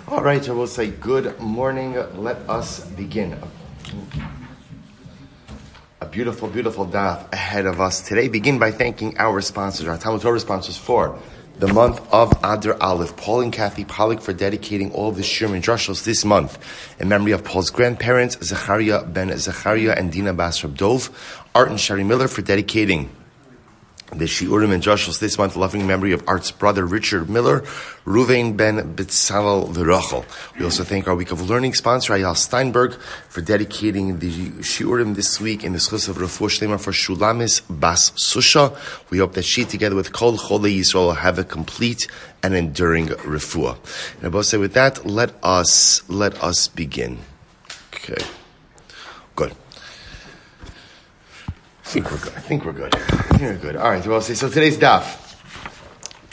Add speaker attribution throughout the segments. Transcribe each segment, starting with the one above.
Speaker 1: All right, I will say good morning. Let us begin. A beautiful, beautiful daf ahead of us today. Begin by thanking our sponsors, our Talmud Torah sponsors for the month of Adar Aleph. Paul and Kathy Pollack for dedicating all of the shiurim and drushos this month in memory of Paul's grandparents, Zechariah Ben Zechariah and Dinah Bas Reb Dov. Art and Sherry Miller for dedicating the shiurim and drushos this month, loving memory of Art's brother Richard Miller, Reuven Ben Betzalel v'Rachel. We also thank our Week of Learning sponsor Ayal Steinberg for dedicating the shiurim this week in the Susha of refuah sheleimah for Shulamis Bas Susha. We hope that she, together with Kol Cholei Yisrael, will have a complete and enduring refuah. And I both say with that, let us begin. Okay, good. I think we're good. All right, well, so today's daf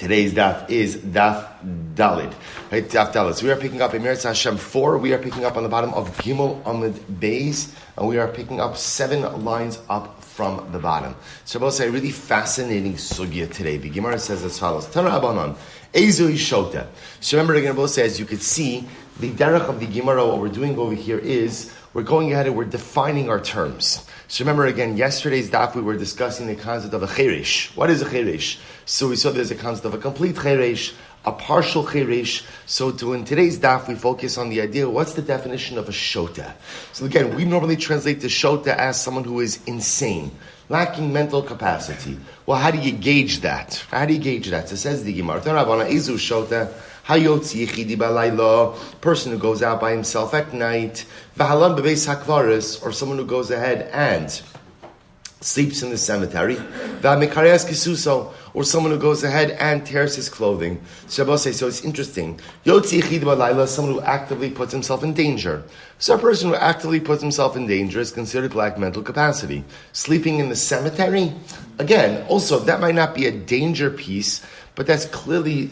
Speaker 1: is Daf Dalid. Right, Daf Dalid. So we are picking up in Meretz Hashem 4. We are picking up on the bottom of Gimel Amud Beis, and we are picking up 7 lines up from the bottom. So I will say a really fascinating sugya today. The Gemara says as follows: Tana Abanon, Ezu Ishota. So remember again, I will say, as you can see, the derech of the Gemara, what we're doing over here is we're going ahead and we're defining our terms. So remember again, yesterday's daf we were discussing the concept of a cheresh. What is a cheresh? So we saw there's a concept of a complete cheresh, a partial cheresh. So in today's daf we focus on the idea, what's the definition of a shota? So again, we normally translate the shota as someone who is insane, lacking mental capacity. Well, how do you gauge that? So it says the Gemara, Izu shota, Hayotzi yichidi balayla, person who goes out by himself at night, v'halan bebeis hakvaris, or someone who goes ahead and sleeps in the cemetery, v'amikareas kisuso, or someone who goes ahead and tears his clothing. So it's interesting. Yotzi yichidi balayla, someone who actively puts himself in danger. So a person who actively puts himself in danger is considered to lack mental capacity. Sleeping in the cemetery, again, also that might not be a danger piece, but that's clearly,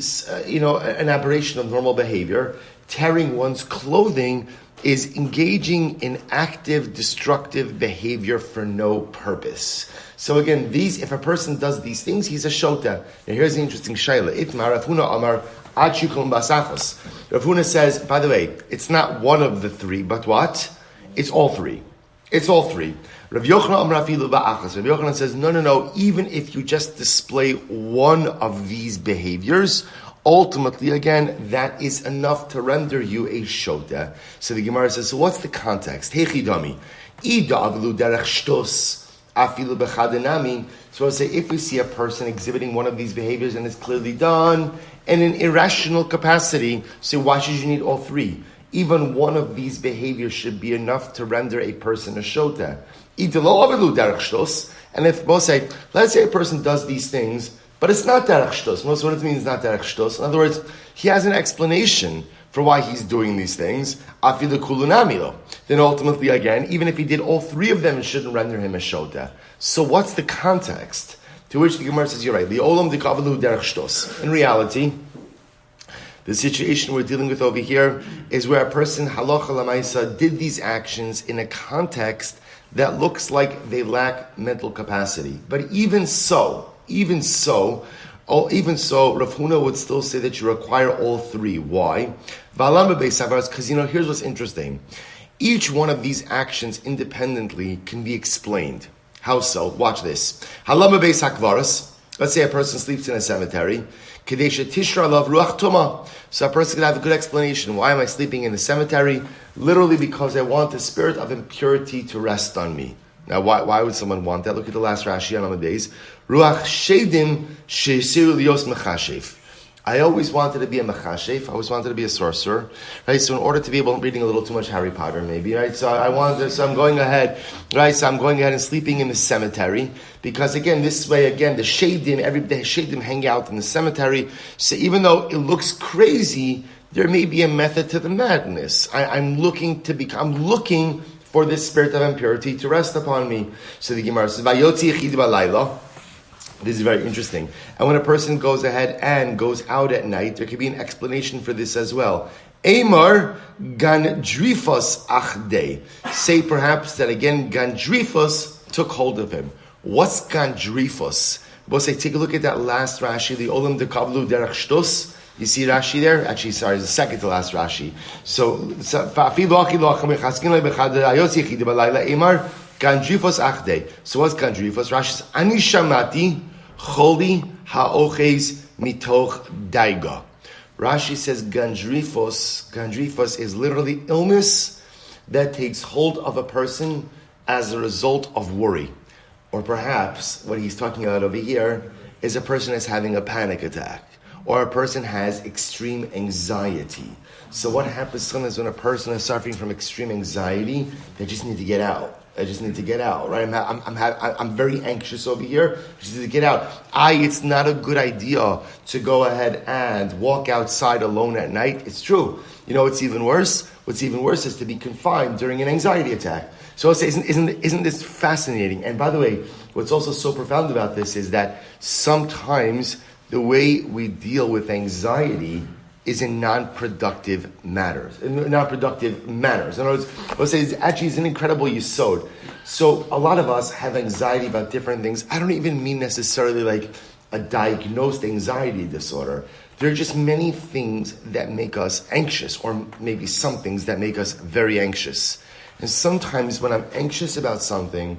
Speaker 1: an aberration of normal behavior. Tearing one's clothing is engaging in active, destructive behavior for no purpose. So again, if a person does these things, he's a shota. Now here's the interesting shayla. Itmar Rav Huna Amar Ad Shikol Basachos. Rav Huna says, by the way, it's not one of the 3, but what? It's all 3. Rav Yochanan says, no, even if you just display one of these behaviors, ultimately, again, that is enough to render you a shota. So the Gemara says, so what's the context? So I'll say, if we see a person exhibiting one of these behaviors and it's clearly done in an irrational capacity, so why should you need all 3? Even one of these behaviors should be enough to render a person a shota. And if both say, let's say a person does these things, but it's not derech shtos. Most what it means is not derech shtos. In other words, he has an explanation for why he's doing these things. Then ultimately, again, even if he did all 3 of them, it shouldn't render him a shota. So what's the context? To which the Gemara says, you're right. In reality, the situation we're dealing with over here is where a person, halacha lamaisa, did these actions in a context that looks like they lack mental capacity. But even so, Rav Huna would still say that you require all 3. Why? Because, here's what's interesting. Each one of these actions independently can be explained. How so? Watch this. Let's say a person sleeps in a cemetery. So a person can have a good explanation. Why am I sleeping in the cemetery? Literally because I want the spirit of impurity to rest on me. Now, why would someone want that? Look at the last Rashi on the days. Ruach shedim sheisiru lios mechashev. I always wanted to be a mechashev. I always wanted to be a sorcerer. Right? So in order to be able, I'm reading a little too much Harry Potter maybe, right? So I'm going ahead and sleeping in the cemetery. Because again, this way, again, the shadim hang out in the cemetery. So even though it looks crazy, there may be a method to the madness. I'm looking for this spirit of impurity to rest upon me. So the Gemara says, Vayotzi yichid balayla. This is very interesting. And when a person goes ahead and goes out at night, there could be an explanation for this as well. Amar gandrifos achdei. Say perhaps that again, gandrifos took hold of him. What's gandrifos? We'll say, take a look at that last Rashi, the Olam de Kavlu Derech Shtos. You see Rashi there? Actually, sorry, it's the second to last Rashi. So what's Gandrifos? Rashi says, Ani shamati choli ha'oches mitoch daiga. Rashi says Gandrifos is literally illness that takes hold of a person as a result of worry. Or perhaps what he's talking about over here is a person is having a panic attack, or a person has extreme anxiety. So what happens sometimes when a person is suffering from extreme anxiety, they just need to get out. I just need to get out, right? I'm very anxious over here. I just need to get out. It's not a good idea to go ahead and walk outside alone at night. It's true. You know what's even worse? What's even worse is to be confined during an anxiety attack. So I'll say, isn't this fascinating? And by the way, what's also so profound about this is that sometimes the way we deal with anxiety is in non-productive manners. In other words, I'll say it's an incredible yesod. So a lot of us have anxiety about different things. I don't even mean necessarily like a diagnosed anxiety disorder. There are just many things that make us anxious, or maybe some things that make us very anxious. And sometimes when I'm anxious about something,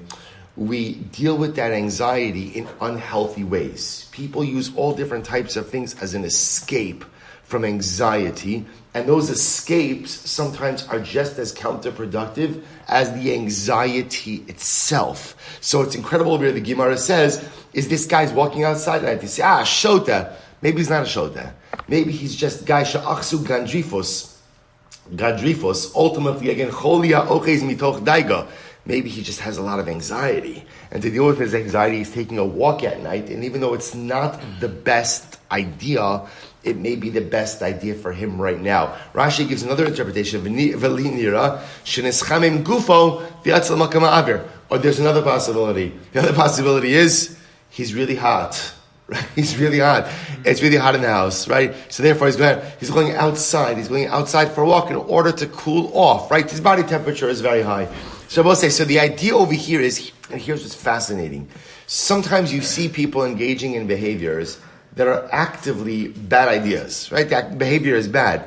Speaker 1: we deal with that anxiety in unhealthy ways. People use all different types of things as an escape from anxiety, and those escapes sometimes are just as counterproductive as the anxiety itself. So it's incredible where the Gemara says, is this guy's walking outside and they say, shota. Maybe he's not a shota. Maybe he's just guy sha'achsu Gandrifos, ultimately again, cholia oches mitoch daiga. Maybe he just has a lot of anxiety. And to deal with his anxiety, he's taking a walk at night. And even though it's not the best idea, it may be the best idea for him right now. Rashi gives another interpretation. Or there's another possibility. The other possibility is he's really hot. Right? He's really hot. It's really hot in the house, right? So therefore he's going outside. He's going outside for a walk in order to cool off, right? His body temperature is very high. So I will say, so the idea over here is, and here's what's fascinating. Sometimes you see people engaging in behaviors that are actively bad ideas, right? That behavior is bad.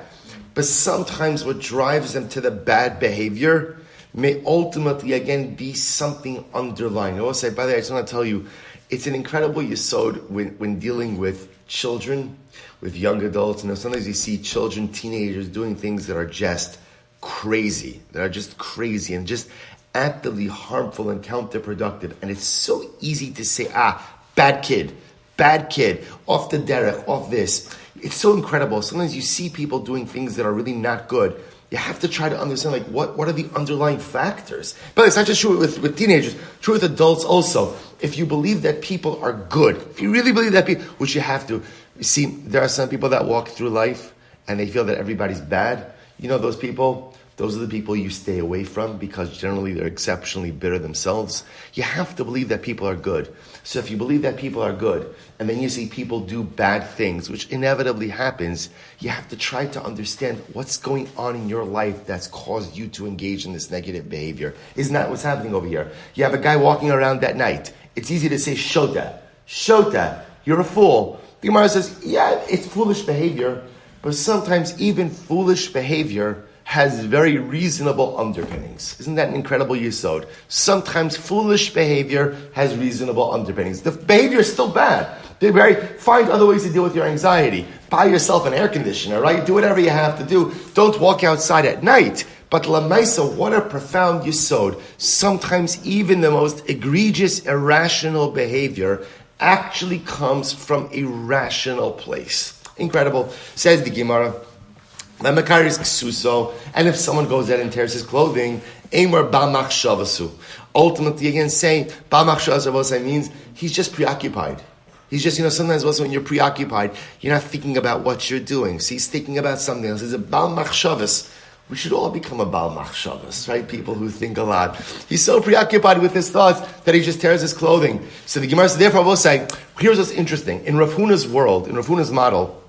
Speaker 1: But sometimes what drives them to the bad behavior may ultimately, again, be something underlying. I will say, by the way, I just want to tell you, it's an incredible yesod when dealing with children, with young adults. Sometimes you see children, teenagers doing things that are just crazy, and just actively harmful and counterproductive. And it's so easy to say, bad kid, off the derech, off this. It's so incredible. Sometimes you see people doing things that are really not good. You have to try to understand, what are the underlying factors? But it's not just true with teenagers, true with adults also. If you believe that people are good, if you really believe that people, which you have to, you see, there are some people that walk through life and they feel that everybody's bad. You know those people? Those are the people you stay away from because generally they're exceptionally bitter themselves. You have to believe that people are good. So if you believe that people are good, and then you see people do bad things, which inevitably happens, you have to try to understand what's going on in your life that's caused you to engage in this negative behavior. Isn't that what's happening over here? You have a guy walking around at night. It's easy to say, Shota, you're a fool. The Gemara says, it's foolish behavior, but sometimes even foolish behavior has very reasonable underpinnings. Isn't that an incredible yesod? Sometimes foolish behavior has reasonable underpinnings. The behavior is still bad. Find other ways to deal with your anxiety. Buy yourself an air conditioner, right? Do whatever you have to do. Don't walk outside at night. But lamaisa, what a profound yesod. Sometimes even the most egregious, irrational behavior actually comes from a rational place. Incredible. Says the Gemara. And if someone goes out and tears his clothing, ultimately again saying, means he's just preoccupied. He's just, sometimes also when you're preoccupied, you're not thinking about what you're doing. So he's thinking about something else. He's a Bal Machshavas. We should all become a Bal Machshavas, right? People who think a lot. He's so preoccupied with his thoughts that he just tears his clothing. So the Gemara says, therefore I will say, here's what's interesting. In Rav Huna's world, in Rav Huna's model,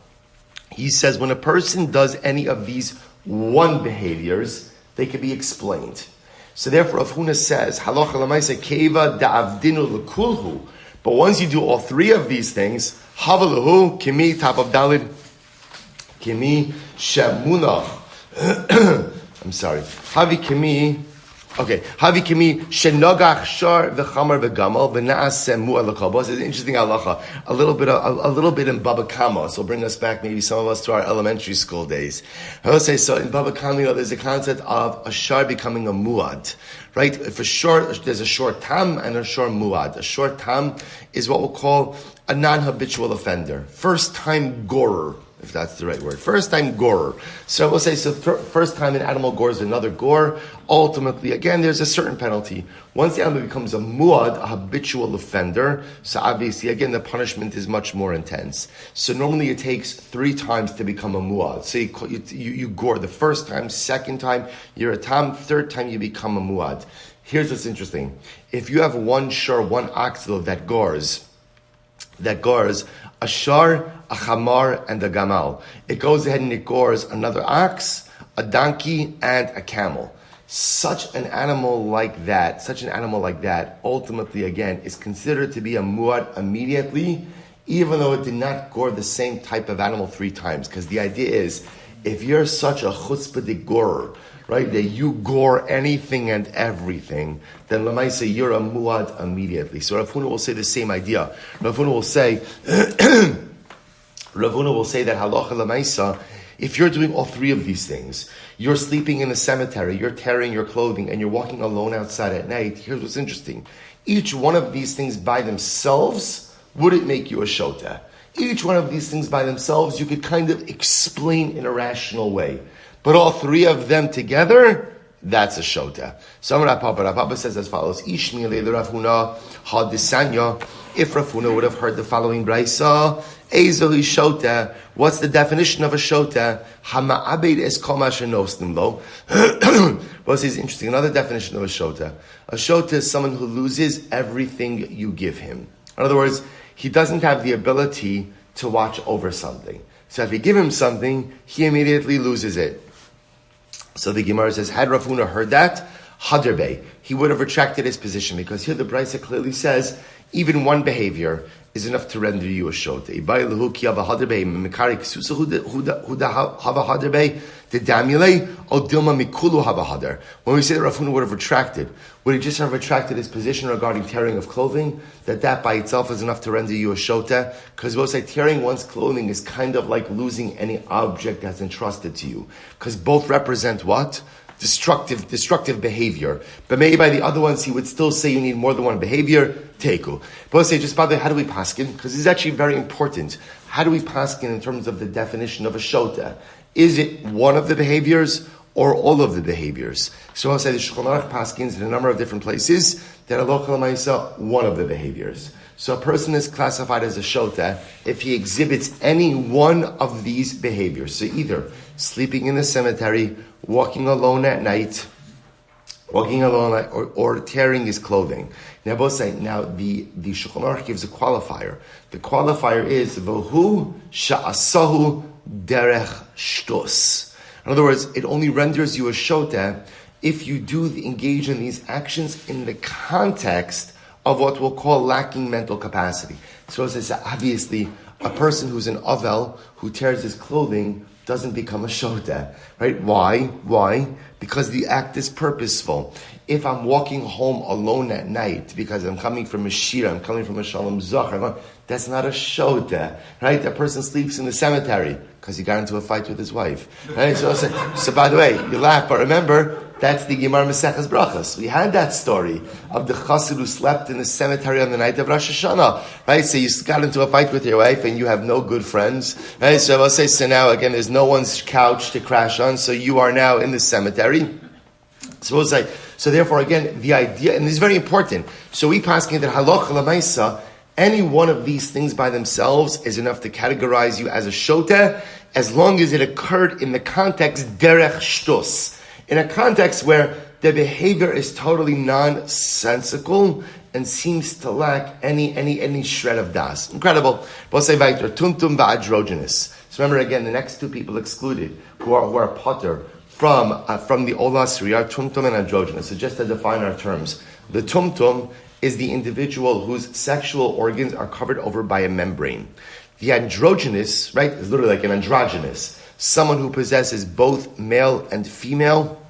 Speaker 1: he says when a person does any of these one behaviors, they can be explained. So therefore, Rav Huna says, halacha l'maaseh keva da'avdinu l'kulhu. But once you do all three of these things, havalahu kimi top of dalid, kimi shemunach. I'm sorry. Havi kimi. Okay, Havi kimi shenogach shar v'chamar v'gamal v'naaseh mu'al l'chabos. It's an interesting halacha. A little bit in Baba Kama. So bring us back, maybe some of us, to our elementary school days. I will say, so in Baba Kama, there's a concept of a shar becoming a muad. Right? For sure, there's a short tam and a short muad. A short tam is what we'll call a non-habitual offender. First time gorer, if that's the right word. First time gorer. So we'll say, first time an animal gores another gore, ultimately, again, there's a certain penalty. Once the animal becomes a muad, a habitual offender, so obviously, again, the punishment is much more intense. So normally it takes 3 times to become a muad. So you gore the first time, second time, you're a tam, third time you become a muad. Here's what's interesting. If you have one oxel that gores, a shar, a chamar, and a gamal. It goes ahead and it gores another ox, a donkey, and a camel. Such an animal like that, ultimately, again, is considered to be a muad immediately, even though it did not gore the same type of animal 3 times. Because the idea is, if you're such a chutzpah gorer, right, that you gore anything and everything, then Lamaisa, you're a muad immediately. So Rav Huna will say the same idea. Rav Huna will say that halacha Lamaisa, if you're doing all 3 of these things, you're sleeping in a cemetery, you're tearing your clothing, and you're walking alone outside at night, here's what's interesting. Each one of these things by themselves wouldn't make you a shota. Each one of these things by themselves you could kind of explain in a rational way. But all 3 of them together, that's a shota. So Rav Papa says as follows: Ishmi leil Rav Huna hadisanya. If Rav Huna would have heard the following brayso, Ezohi shota. What's the definition of a shota? Hama'abed es kol ma shenosnim lo. Well, this is interesting. Another definition of a shota. A shota is someone who loses everything you give him. In other words, he doesn't have the ability to watch over something. So if you give him something, he immediately loses it. So the Gemara says, had Rav Huna heard that, Haderbei, he would have retracted his position, because here the Brisa clearly says, even one behavior is enough to render you a shota. When we say that Rav Huna would have retracted, would he just have retracted his position regarding tearing of clothing? That by itself is enough to render you a shota? Because we'll say tearing one's clothing is kind of like losing any object that's entrusted to you. Because both represent what? Destructive behavior. But maybe by the other ones, he would still say you need more than one behavior. Teku. But let's say, just by the way, how do we paskin? Because this is actually very important. How do we paskin in terms of the definition of a shota? Is it one of the behaviors or all of the behaviors? So I'll say the Shulchan Aruch paskins in a number of different places that Allah Ma'isa, one of the behaviors. So a person is classified as a shota if he exhibits any one of these behaviors. So either sleeping in the cemetery, walking alone at night, or tearing his clothing. Now both say, the Shulchan Aruch gives a qualifier. The qualifier is V'hu sha'asahu derech shtos. In other words, it only renders you a shota if you do engage in these actions in the context of what we'll call lacking mental capacity. So it says, obviously, a person who's an avel, who tears his clothing, doesn't become a shota, right? Why? Because the act is purposeful. If I'm walking home alone at night because I'm coming from a shira, I'm coming from a shalom zachar, that's not a shota, right? That person sleeps in the cemetery because he got into a fight with his wife, right? So by the way, you laugh, but remember, that's the Gemara Maseches Brachos. We had that story of the chassid who slept in the cemetery on the night of Rosh Hashanah, right? So you got into a fight with your wife and you have no good friends, right? So I'll say, so now again, there's no one's couch to crash on, so you are now in the cemetery. So we'll say, so therefore again, the idea, and this is very important, so we pass in that halacha l'maisa, any one of these things by themselves is enough to categorize you as a shota, as long as it occurred in the context derech shtus. In a context where the behavior is totally nonsensical and seems to lack any shred of das. Incredible. We'll say weiter, tumtum va'adrogenous. So remember again, the next 2 people excluded who are potter from the olasri are tumtum and androgynous. So just to define our terms, the tumtum is the individual whose sexual organs are covered over by a membrane. The androgynous, right, is literally like an androgynous. someone who possesses both male and female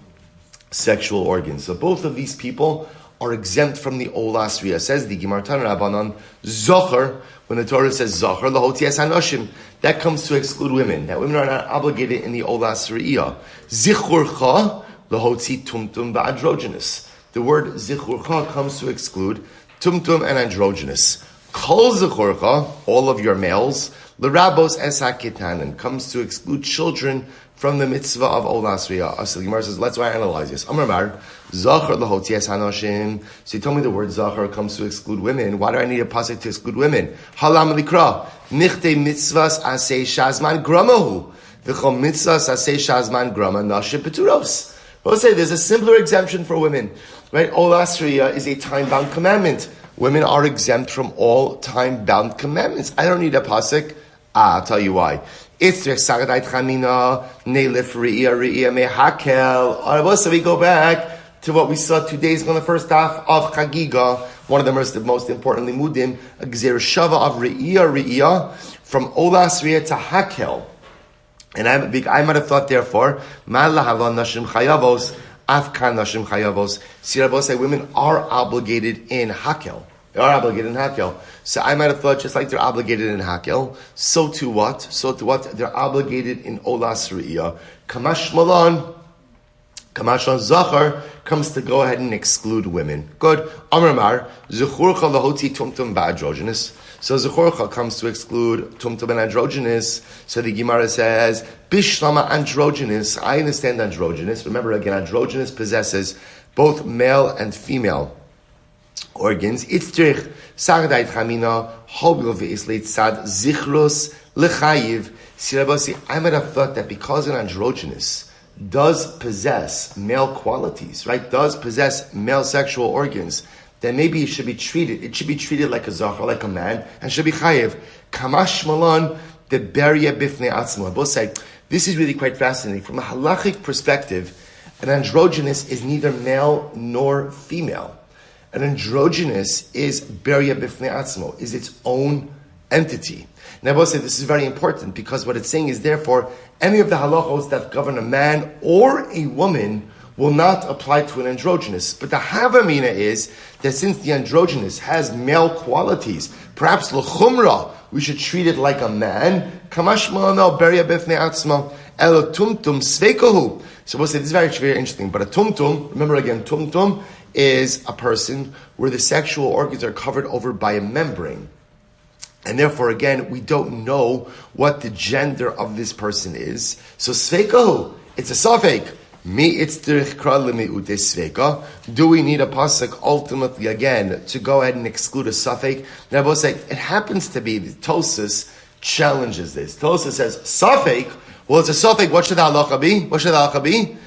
Speaker 1: sexual organs. So both of these people are exempt from the Olas Riyah. Says the Gemara Tan Rabbanan, Zocher, when the Torah says Zocher, Lahotias Hanoshim, that comes to exclude women. That women are not obligated in the Olas Riyah. Zichurcha, Lahotzi Tumtum Ba'androgynous. The word Zichurcha comes to exclude Tumtum and androgynous. Kol Zichurcha, all of your males, L'rabos Esakitanen, comes to exclude children from the mitzvah of Olas Riyah. So the Gemara says, let's analyze this. Amar Mar, Zachar Lahotias Hanoshim. So you told me the word Zachar comes to exclude women. Why do I need a pasuk to exclude women? Halam Likra, Nichte mitzvahs asay shazman gramahu. V'chol mitzvahs asay shazman grama nashim peturos. We'll say there's a simpler exemption for women. Right? Olas Riyah is a time-bound commandment. Women are exempt from all time-bound commandments. I don't need a pasuk. I'll tell you why. So we go back to what we saw 2 days ago on the first half of Chagigah, one of the most important limudim, a gzer shava of re'iyah from Olas Riyah to Hakel. And I might have thought, therefore, nashim chayavos, afkan nashim chayavos. Say women are obligated in Hakel. They are obligated in Hakel. So I might have thought, just like they're obligated in Hakel, so to what? They're obligated in Olas Riyah. Kamash Zachar comes to go ahead and exclude women. Good. Amar Zechurcha lahoti tumtum ba'androgynous. So Zechurcha comes to exclude tumtum and androgynous. So the Gemara says, Bishlama androgynous. I understand androgynous. Remember again, androgynous possesses both male and female organs. Itztrich sagdait chamina hobil ve'islet sad zichrus lechayiv. Sirabasi, I might have thought that because an androgynous does possess male qualities, right? Does possess male sexual organs, then maybe it should be treated like a zachar, like a man, and should be chayiv. Kamash malan de beria bifnei atzma. Both say this is really quite fascinating from a halachic perspective. An androgynous is neither male nor female. An androgynous is beria bifnei atzmo, is its own entity. Now, I will say this is very important because what it's saying is, therefore, any of the halachos that govern a man or a woman will not apply to an androgynous. But the havamina is that since the androgynous has male qualities, perhaps l'chumra, we should treat it like a man. Kamash ma'anal beria bifnei atzmo elo tumtum sveikohu. So we'll say this is very, very interesting. But a tumtum, remember again, tumtum is a person where the sexual organs are covered over by a membrane. And therefore, again, we don't know what the gender of this person is. So, sveikahu, it's a safek. Do we need a pasuk ultimately, again, to go ahead and exclude a safek? Now, I will say, it happens to be, Tosus challenges this. Tosus says, safek, well, it's a safek, what should the halacha be? What should the halacha be?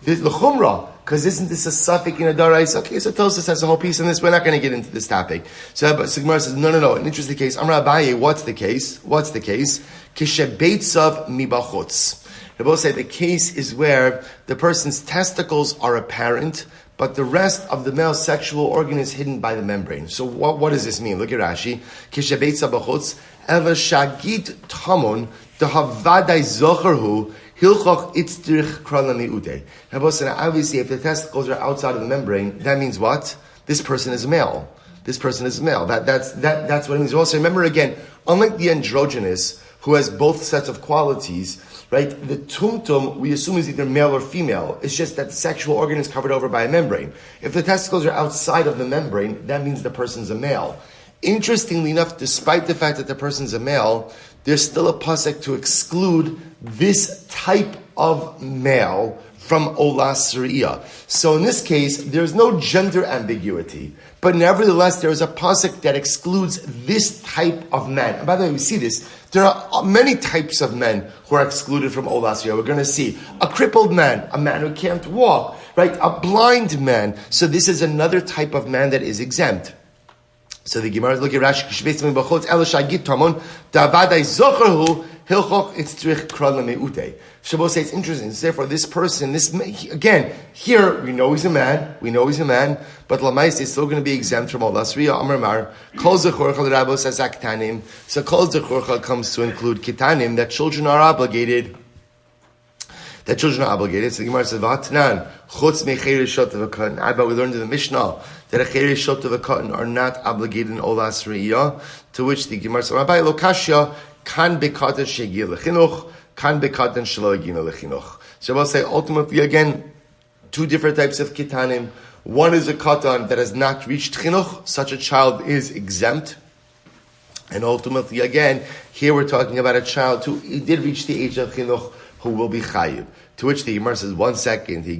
Speaker 1: The chumrah. Because isn't this a suffix in a darais? Okay, so Tosus has a whole piece in this. We're not going to get into this topic. So Gemara says, no. An interesting case. Amar Abaye, what's the case? Kishebeitzav mibachutz. They both say the case is where the person's testicles are apparent, but the rest of the male sexual organ is hidden by the membrane. So what does this mean? Look at Rashi. Kishebeitzav bachutz. Eva shagit tamon dehavadai zocherhu. Hilchach itzdirich kralani ude. Obviously, if the testicles are outside of the membrane, that means what? This person is male. That's what it means. Also, remember again, unlike the androgynous, who has both sets of qualities, right? The tumtum, we assume, is either male or female. It's just that the sexual organ is covered over by a membrane. If the testicles are outside of the membrane, that means the person's a male. Interestingly enough, despite the fact that the person's a male, there's still a pasuk to exclude this type of male from Olas Riyah. So in this case, there's no gender ambiguity, but nevertheless, there is a pasuk that excludes this type of man. And by the way, we see this. There are many types of men who are excluded from Olas Riyah. We're going to see a crippled man, a man who can't walk, right? A blind man. So this is another type of man that is exempt. So the Gemara is looking at Rashi. Shveitzim b'chutz el shagit tamon davadai zocherhu hilchoch itzrich krala meute. Shabbos says it's interesting. So therefore, this person, again, here we know he's a man. But Lamais is still going to be exempt from Olas Riyah. Amar Mar kol zechorcha l'rabos azak tanim. So kol zechorcha comes to include kitanim, that children are obligated that children are obligated. So the Gemara says, "V'hatnan chutz mecheres shotav v'katan." But we learned in the Mishnah that a cheres shotav v'katan are not obligated in olas re'iyah. To which the Gemara says, "Rabbi lo kashya kan bekatan shegiel lechinuch, kan bekatan shelo yagina lechinuch." So we'll say ultimately again, two different types of kitanim. One is a katan that has not reached chinuch; such a child is exempt. And ultimately, again, here we're talking about a child who did reach the age of chinuch, who will be chayiv. To which the Gemara says, 1 second, so the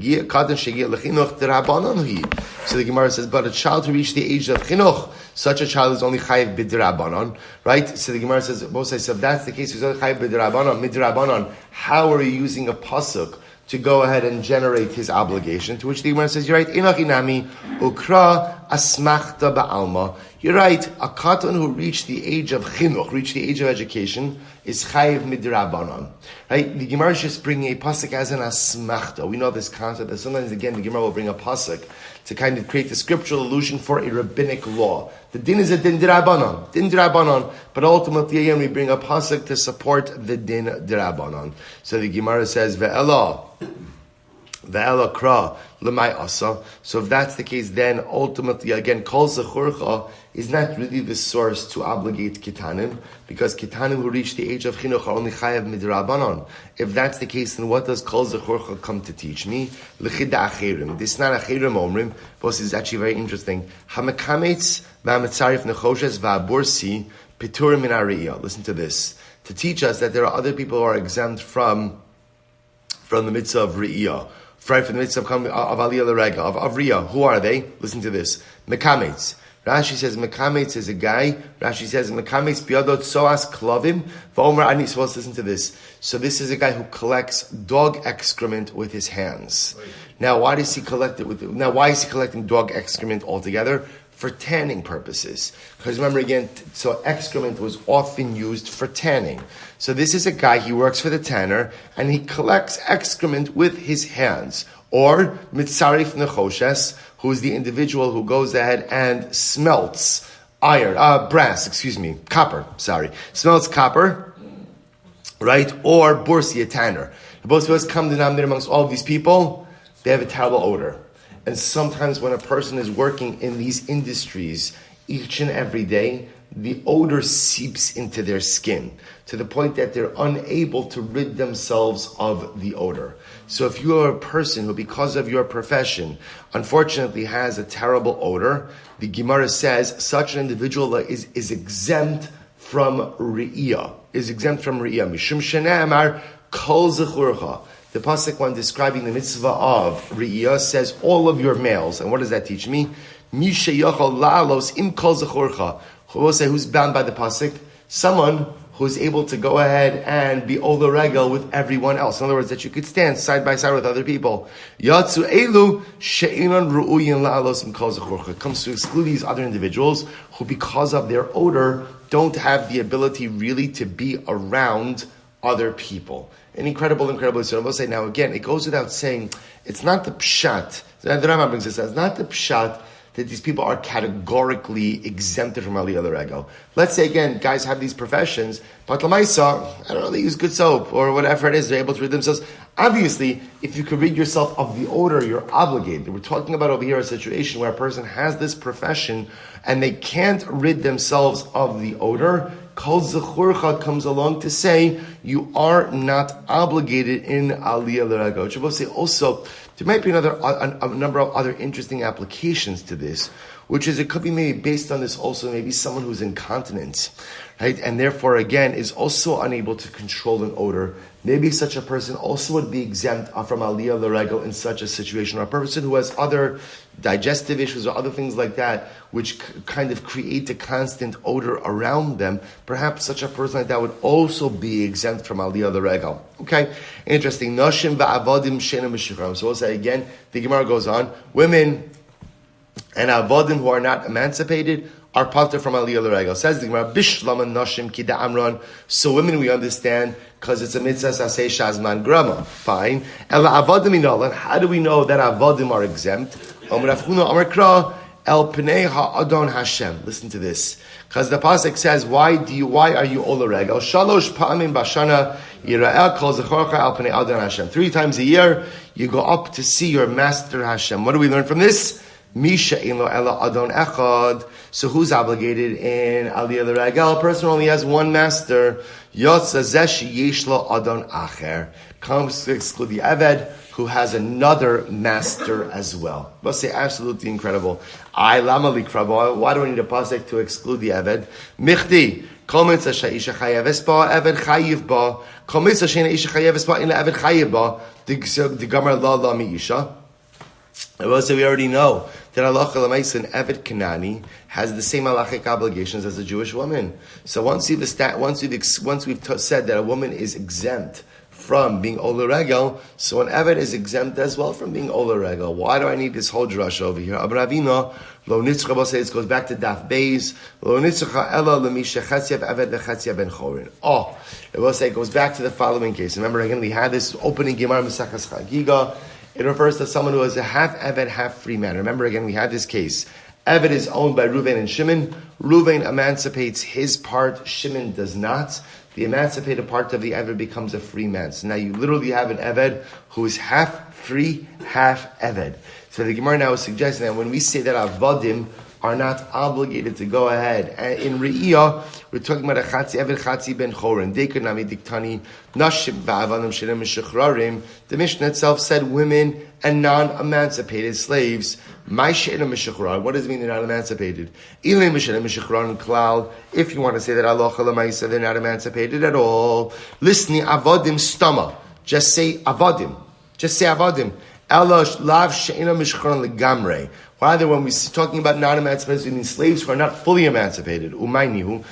Speaker 1: Gemara says, but a child who reached the age of chinuch, such a child is only chayiv b'drabanan, right? So the Gemara says, so if that's the case, he's only chayiv b'drabanan, how are you using a pasuk to go ahead and generate his obligation? To which the Gemara says, you're right, Inach inami ukra asmachta ba'alma. You're right, a katan who reached the age of chinuch, reached the age of education, is chayiv midrabanan. Right? The Gemara is just bringing a pasuk as an asmachta. We know this concept that sometimes, again, the Gemara will bring a pasuk to kind of create the scriptural allusion for a rabbinic law. The din is a din dirabanan, but ultimately, again, we bring a pasuk to support the din dirabanan. So the Gemara says, ve'elah kra l'may asa. So if that's the case, then ultimately, again, kol zechurcha is not really the source to obligate kitanim, because kitanim who reach the age of chinuch are only chayav midrabanan. If that's the case, then what does kol zechurcha come to teach me? L'chida acherim. This is not acherim omrim, but this is actually very interesting. Hamekametz v'amitzarif nechoshes v'abursi piturim min ariyah. Listen to this. To teach us that there are other people who are exempt from the mitzvah of re'iyah. Right, from the mitzvah of aliyah l'rega, of riyah. Who are they? Listen to this. Mekametz. Rashi says Mekametz is a guy. Rashi says Mekametz biyadot soas klavim. V'omer ani. So let's listen to this. So this is a guy who collects dog excrement with his hands. Now, why does he collect it with? Now, why is he collecting dog excrement altogether? For tanning purposes. Because remember again, so excrement was often used for tanning. So this is a guy, he works for the tanner, and he collects excrement with his hands. Or mitzarif nechoshes, who is the individual who goes ahead and smelts copper, smelts copper, right? Or bursi, a tanner. Both of us come denominator amongst all of these people, they have a terrible odor. And sometimes when a person is working in these industries each and every day, the odor seeps into their skin to the point that they're unable to rid themselves of the odor. So if you are a person who, because of your profession, unfortunately has a terrible odor, the Gemara says such an individual is exempt from re'iyah. Mishum shene'amar kol zechurcha. The pasuk when describing the mitzvah of re'iyah says all of your males. And what does that teach me? Misha yachal la'alos im kol zechurcha. Who will say who's bound by the pasuk? Someone who's able to go ahead and be ola regel with everyone else. In other words, that you could stand side by side with other people. Yatsu elu she'inan ru'uyin la'alos im kol zechurcha. It comes to exclude these other individuals who, because of their odor, don't have the ability really to be around other people. An incredible. So I will say now again, it goes without saying, it's not the pshat. The Rambam brings this. It's not the pshat that these people are categorically exempted from aliyah l'regel. Let's say again, guys have these professions, but l'maisa, I don't know, they use good soap or whatever it is, they're able to rid themselves. Obviously, if you could rid yourself of the odor, you're obligated. We're talking about over here a situation where a person has this profession and they can't rid themselves of the odor. Kol zechurcha comes along to say you are not obligated in aliyah l'regel. Which I will say also, there might be a number of other interesting applications to this, which is it could be maybe based on this also, maybe someone who's incontinent, right? And therefore, again, is also unable to control an odor. Maybe such a person also would be exempt from aliyah l'regel in such a situation. Or a person who has other digestive issues or other things like that, which kind of create a constant odor around them, perhaps such a person like that would also be exempt from aliyah l'regel. Okay, interesting. Noshim va'avadim she'ena mishukram. So we'll say again, the Gemara goes on, women and avodim who are not emancipated are pater from aliyah l'regel. Says the Gemara, bishlama noshim kida amron. So women we understand because it's a mitzvah saseh shazman grama. Fine. And avodim inolan. How do we know that avodim are exempt? Amar Avchuna Amar Kra El Pnei Ha'adon Hashem. Listen to this, because the pasuk says, "Why are you ola regel? Shalosh pa'amim bashana Yira'el kol zechorecha al panei adon Hashem. 3 times a year, you go up to see your master Hashem. What do we learn from this? Misha ein lo ela adon echad. So who's obligated in Aliyah l'Regel? A person who only has one master. Yotza zesh yesh lo adon acher. Comes to exclude the Eved who has another master as well. Let's say absolutely incredible. Why do we need a pasuk to exclude the Eved? Michdi. Kol mitzvah she'isha chayeves ba, Eved chayiv ba. Kol mitzvah she'ina isha chayeves ba, ina Eved chayiv ba. The Gemara la mi isha. Well, so we already know that halacha l'maisa an Eved Kanani has the same halachic obligations as a Jewish woman. So once we've said that a woman is exempt from being Ola Regel, so an Eved is exempt as well from being Ola Regel. Why do I need this whole drush over here? Abravino, lo nitzcha, says it goes back to Daf Beis, lo nitzcha ela lemisha chetziav Eved v'chetziav ben chorin. Oh, it will say it goes back to the following case. Remember again, we had this opening Gemara Mesachas Chagigah. It refers to someone who is a half Eved, half free man. Remember again, we had this case. Eved is owned by Reuven and Shimon. Reuven emancipates his part, Shimon does not. The emancipated part of the Eved becomes a free man. So now you literally have an Eved who is half free, half Eved. So the Gemara now is suggesting that when we say that Avadim are not obligated to go ahead, and in Re'iyah, we're talking about a Chatzi Eved, Chatzi Ben Chorin, Deker Nami Diktani, Nashim Va'avanim Shirim Meshuchrarim. The Mishnah itself said women and non-emancipated slaves. What does it mean they're not emancipated? If you want to say that Allah Chalamaisa, they're not emancipated at all. Listen, Avodim Stama. Just say Avodim. Just say Avodim. Rather, when we're talking about non-emancipated, we mean slaves who are not fully emancipated. Umaynihu.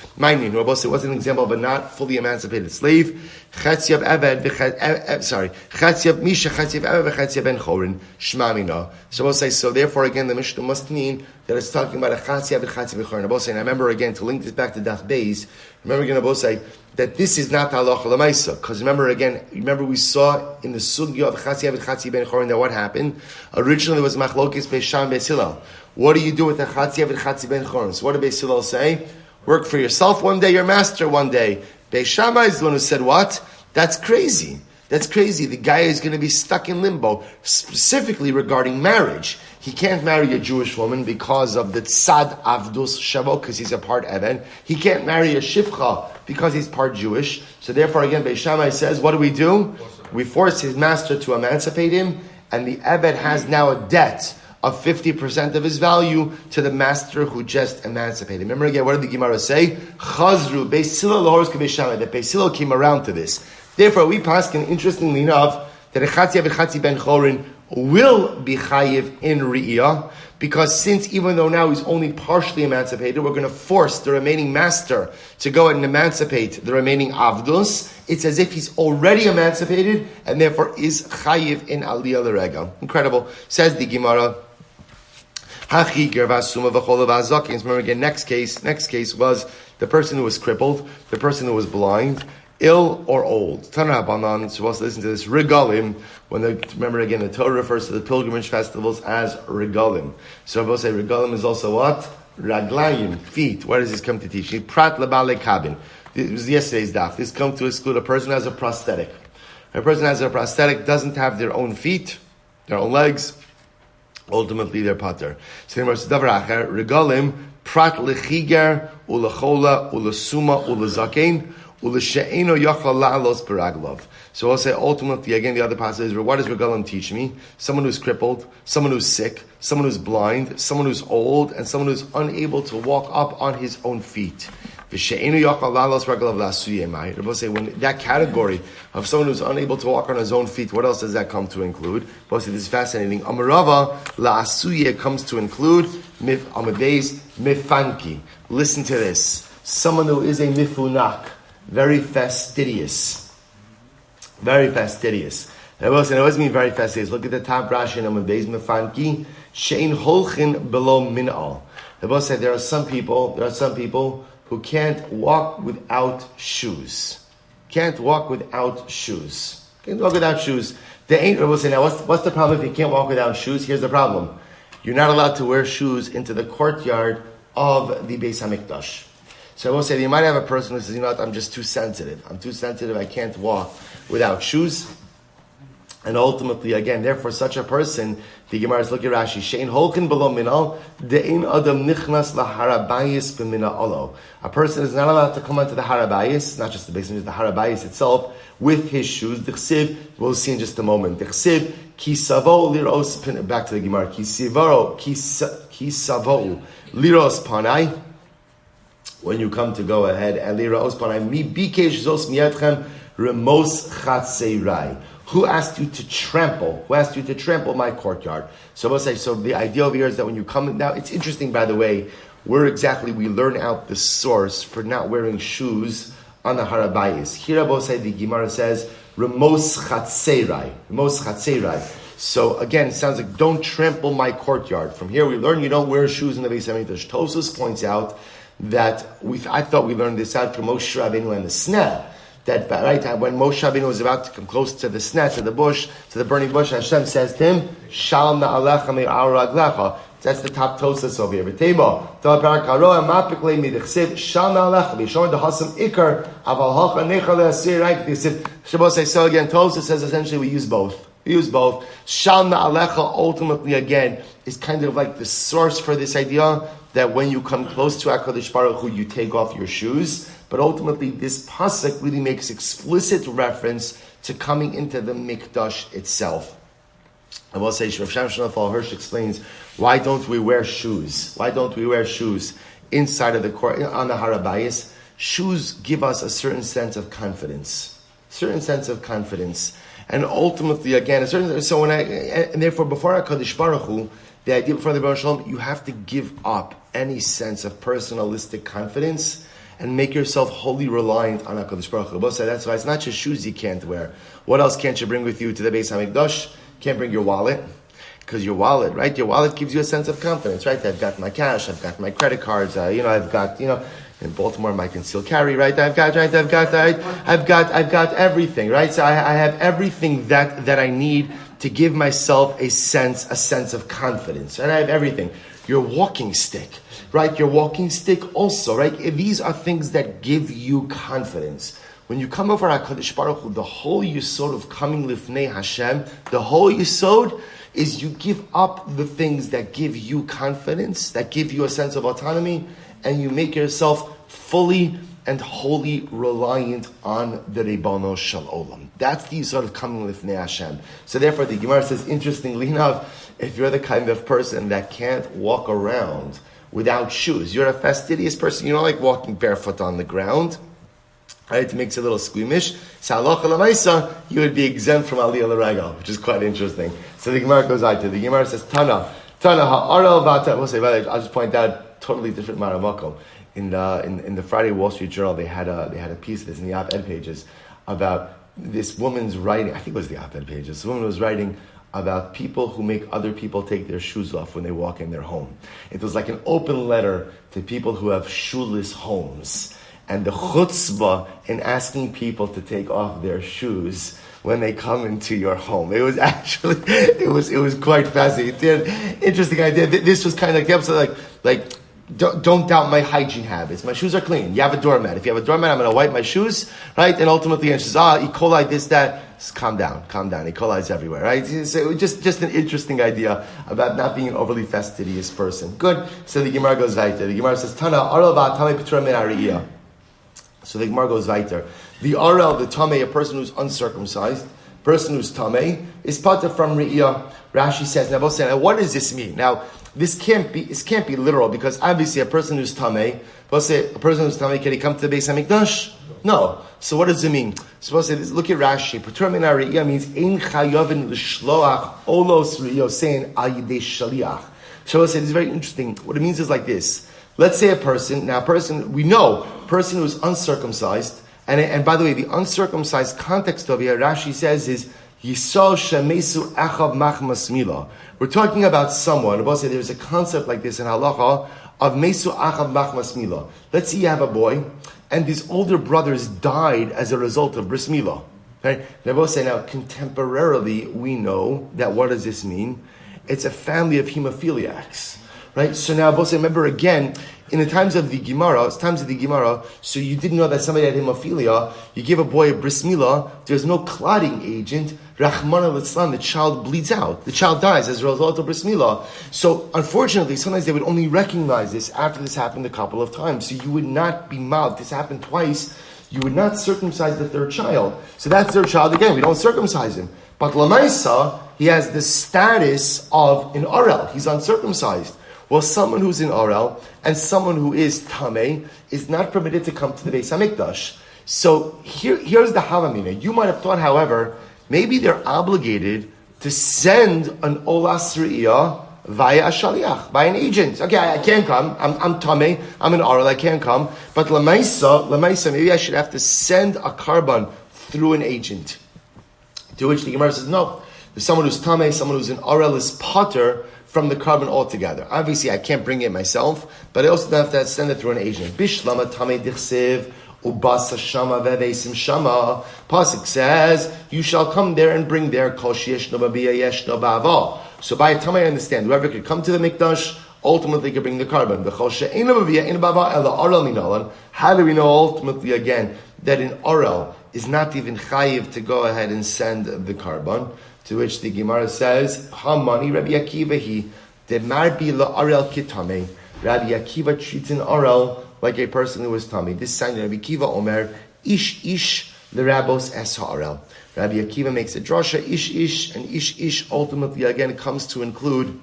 Speaker 1: It was an example of a not fully emancipated slave. Chetziav Eved, Chetziav Misha, Chetziav Eved, Chetziav Ben Chorin, Shmamina. So we'll say, so therefore again, the Mishnah must mean that it's talking about a Chetziav and Chetziav Ben Chorin. I will say, and I remember again, to link this back to Daf Beis, remember again, I will say, that this is not halacha l'maisa, because remember we saw in the sugya of Chetziav and Chetziav Ben Chorin that what happened? Originally it was machlokes Beis Shammai and Beis Hillel. What do you do with the Chetziav and Chetziav Ben Chorin? So what did Beis Hillel say? Work for yourself one day, your master one day. Beis Shammai is the one who said what? That's crazy. That's crazy. The guy is going to be stuck in limbo, specifically regarding marriage. He can't marry a Jewish woman because of the tzad avdus shavo, because he's a part Eben. He can't marry a shivcha because he's part Jewish. So therefore, again, Beis Shammai says, what do? We force his master to emancipate him, and the Ebed has now a debt of 50% of his value to the master who just emancipated. Remember again, what did the Gemara say? Chazru, Beis Hillel l'horos k'Beis Shammai, that Beis Hillel came around to this. Therefore, we paskin, interestingly enough, that a Chatziav and Chatzi Ben Chorin will be chayiv in Re'iyah, because since even though now he's only partially emancipated, we're going to force the remaining master to go and emancipate the remaining avdus. It's as if he's already emancipated and therefore is chayiv in Aliyah l'Regel. Incredible. Says the Gemara. Remember again, next case was the person who was crippled, the person who was blind, ill or old. Tana Habanan, supposed to listen to this. Regalim, remember again, the Torah refers to the pilgrimage festivals as regalim. So I will say regalim is also what? Raglayim, feet. What does this come to teach? Prat labale kabin. It was yesterday's daf. This comes to exclude a person who has a prosthetic. A person who has a prosthetic doesn't have their own feet, their own legs. Ultimately, they're pater. So regalim, prat lechiger, ulachola, ulasuma, ulazakein. So I'll say ultimately, again, the other passage is, what does regalim teach me? Someone who's crippled, someone who's sick, someone who's blind, someone who's old, and someone who's unable to walk up on his own feet. We'll say when that category of someone who's unable to walk on his own feet, what else does that come to include? We'll say this is fascinating. Amarava la'asuye comes to include mifanki. Listen to this. Someone who is a mifunak. Very fastidious. Very fastidious. It doesn't mean very fastidious. Look at the top Rashi in Amud Beis Mefanki. Shein holchin below min'al. The boss said there are some people who can't walk without shoes. Can't walk without shoes. Can't walk without shoes. They ain't. We'll say now. What's the problem if you can't walk without shoes? Here's the problem. You're not allowed to wear shoes into the courtyard of the Beis Hamikdash. So I will say, you might have a person who says, you know what, I'm just too sensitive. I'm too sensitive, I can't walk without shoes. And ultimately, again, therefore, such a person, the Gemara is looking at Rashi, Shein holkin below minal, de'in adam nichnas laharabayis b'mina olo. A person is not allowed to come onto the harabayis, not just the basement, the harabayis itself, with his shoes. D'chsiv, we'll see in just a moment. D'chsiv, ki savo liros, back to the Gemara, ki savo liros panai. When you come to go ahead and liros panai, mi bikesh zos miyadchem remos chatzeirai. Who asked you to trample? Who asked you to trample my courtyard? So we'll say, so the idea over here is that when you come, now it's interesting, by the way, where exactly we learn out the source for not wearing shoes on the harabayis. Here, we'll say, the Gemara says, Remos chatzeirai. Remos chatzeirai. So again, it sounds like, don't trample my courtyard. From here, we learn you don't wear shoes in the Beis Hamikdash. Tosfos points out that I thought we learned this out from Moshe Rabbeinu and the sneh. That right time when Moshe Rabbeinu was about to come close to the sneh, to the bush, to the burning bush, Hashem says to him, "Shal na'alecha me'ar raglecha." That's the top Tosfos over here. V'tema ta'parak haroa mapikle midichsiv shal na'alecha. We showing the hasam ikar aval hacha nechal le'asir. Right? Shabbos say so again. Tosfos says essentially we use both. We use both. Shal na'alecha ultimately again is kind of like the source for this idea that when you come close to HaKadosh Baruch Hu, you take off your shoes. But ultimately, this pasuk really makes explicit reference to coming into the mikdash itself. I will say, Rav Shem Shlomo Hirsch explains, why don't we wear shoes? Why don't we wear shoes inside of the court, on the harabayis? Shoes give us a certain sense of confidence. And ultimately, again, and therefore, before HaKadosh Baruch Hu, the idea before the Baruch Shalom, you have to give up any sense of personalistic confidence and make yourself wholly reliant on HaKadosh Baruch Hu. So that's why it's not just shoes you can't wear. What else can't you bring with you to the Beis Hamikdash? Can't bring your wallet. Because your wallet, right? Your wallet gives you a sense of confidence, right? I've got my cash, I've got my credit cards, I've got, in Baltimore, my concealed carry, right? I've got everything, right? So I have everything that I need to give myself a sense of confidence. And I have everything. Your walking stick, right? Your walking stick also, right? These are things that give you confidence. When you come over HaKadosh Baruch Hu, the whole yisod of coming lifnei Hashem, the whole yisod is you give up the things that give you confidence, that give you a sense of autonomy, and you make yourself fully and wholly reliant on the Ribono Shel Olam. That's the sort of coming lifnei Hashem. So therefore, the Gemara says, interestingly enough, if you're the kind of person that can't walk around without shoes, you're a fastidious person, you don't like walking barefoot on the ground, right? It makes it a little squeamish. So halacha l'maisa, you would be exempt from aliyah l'regel, which is quite interesting. So the Gemara goes on to the Gemara says, Tana ha'aral v'ata. We'll say, I'll just point out totally different maramako. In the Friday Wall Street Journal, they had a piece of this in the op-ed pages about this woman's writing. I think it was the op-ed pages. This woman was writing about people who make other people take their shoes off when they walk in their home. It was like an open letter to people who have shoeless homes. And the chutzpah in asking people to take off their shoes when they come into your home. It was actually, it was quite fascinating. Interesting idea. This was kind of like the episode, like, don't doubt my hygiene habits. My shoes are clean. You have a doormat. If you have a doormat, I'm going to wipe my shoes, right? And ultimately, and she says, E. coli, this, that. Just calm down. E. coli is everywhere, right? So just an interesting idea about not being an overly fastidious person. Good. So the Gemara goes weiter. The Gemara says, Tana, Arel v'atame p'tura min ha're'iyah. So the Gemara goes weiter. The Arel, the Tameh, a person who's uncircumcised, person who's Tameh, is pata from re'iyah. Rashi says, now what does this mean? Now, this can't be literal, because obviously a person who's Tameh, can he come to the Beis Hamikdash? No. So what does it mean? Look at Rashi. P'tur min ha're'iyah means ein chayovin l'shloach olos re'yosein al yidei shaliach. So this is very interesting. What it means is like this. Let's say a person who's uncircumcised, and by the way, the uncircumcised context of here, Rashi says is Yisol shemesu achav machmas mila. We're talking about someone. There's a concept like this in halacha of mesu achav machmas mila. Let's say you have a boy, and his older brothers died as a result of bris milah. Right? Now, contemporarily, we know that what does this mean? It's a family of hemophiliacs. Right? So now, both remember again, in the times of the Gemara, so you didn't know that somebody had hemophilia, you give a boy a bris milah, there's no clotting agent, Rahman al-Islam, the child bleeds out. The child dies as a result of bris milah. So, unfortunately, sometimes they would only recognize this after this happened a couple of times. So you would not be mild. This happened twice. You would not circumcise the third child. So that's their child again. We don't circumcise him. But Lamaisa, he has the status of an Arel. He's uncircumcised. Well, someone who's in Arel and someone who is Tameh is not permitted to come to the Beis HaMikdash. So here's the Havamina. You might have thought, however, maybe they're obligated to send an Olas Re'iyah via a Shaliach, by an agent. Okay, I can't come. I'm Tameh. I'm in Arel. I can't come. But Lamaisa, maybe I should have to send a Karban through an agent. To which the Gemara says, no. There's someone who's Tameh, someone who's in Arel is Potter from the carbon altogether. Obviously, I can't bring it myself, but I also have to send it through an agent. Bishlama tamei dichsev ubasa shama vevesim shama. Pasuk says, you shall come there and bring there kol sheyeshno babiyah yeshno ba'ava. So by a tamei, I understand. Whoever could come to the mikdash, ultimately could bring the carbon. The kol she'eno babiyah eno ba'ava ela arel minalan. How do we know ultimately again that in arel is not even chayiv to go ahead and send the carbon? To which the Gemara says, Hamani Rabbi Akiva the marbi la arel kitame. Rabbi Akiva treats an arel like a person who is tummy. This sign Rabbi Akiva Omer ish the rabos es ha'arel. Rabbi Akiva makes a drasha ish and ish ultimately again comes to include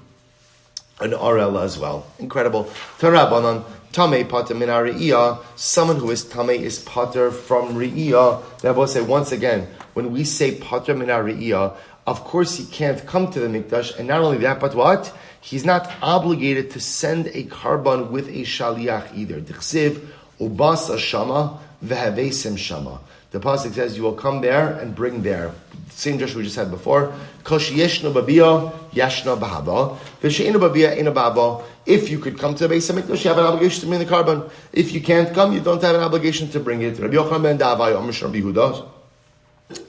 Speaker 1: an arel as well. Incredible. Tarabanan Tamei pater min re'iyah. Someone who is tamei is pater from re'iyah. Rabbi say once again, when we say pater min re'iyah, of course, he can't come to the mikdash, and not only that, but what? He's not obligated to send a karban with a shaliach either. Dichsiv ubasa shama v'havesem shama. The pasuk says you will come there and bring there. Same Joshua we just had before. Kosh yeshno babiyah yashno bahaba v'she'enu babiyah eno bahaba. If you could come to the Beis HaMikdash, you have an obligation to bring the karban. If you can't come, you don't have an obligation to bring it. Rabbi Yochanan ben Davai Omer Rabbi Yehuda